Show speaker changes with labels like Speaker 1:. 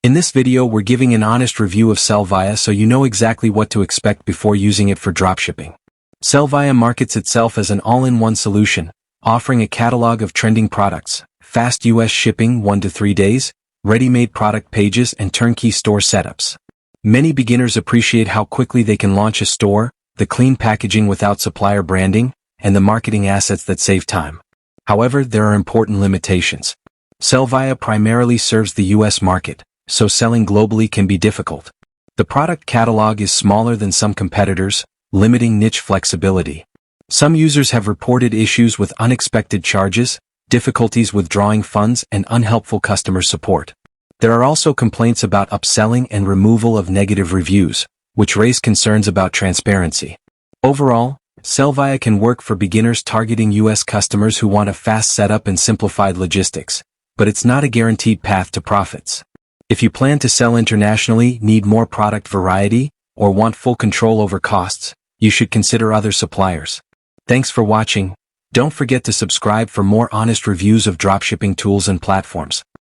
Speaker 1: In this video we're giving an honest review of Sellvia so you know exactly what to expect before using it for dropshipping. Sellvia markets itself as an all-in-one solution, offering a catalog of trending products, fast US shipping 1 to 3 days, ready-made product pages and turnkey store setups. Many beginners appreciate how quickly they can launch a store, the clean packaging without supplier branding, and the marketing assets that save time. However, there are important limitations. Sellvia primarily serves the US market, so selling globally can be difficult. The product catalog is smaller than some competitors, limiting niche flexibility. Some users have reported issues with unexpected charges, difficulties withdrawing funds, and unhelpful customer support. There are also complaints about upselling and removal of negative reviews, which raise concerns about transparency. Overall, Sellvia can work for beginners targeting US customers who want a fast setup and simplified logistics, but it's not a guaranteed path to profits. If you plan to sell internationally, need more product variety, or want full control over costs, you should consider other suppliers. Thanks for watching. Don't forget to subscribe for more honest reviews of dropshipping tools and platforms.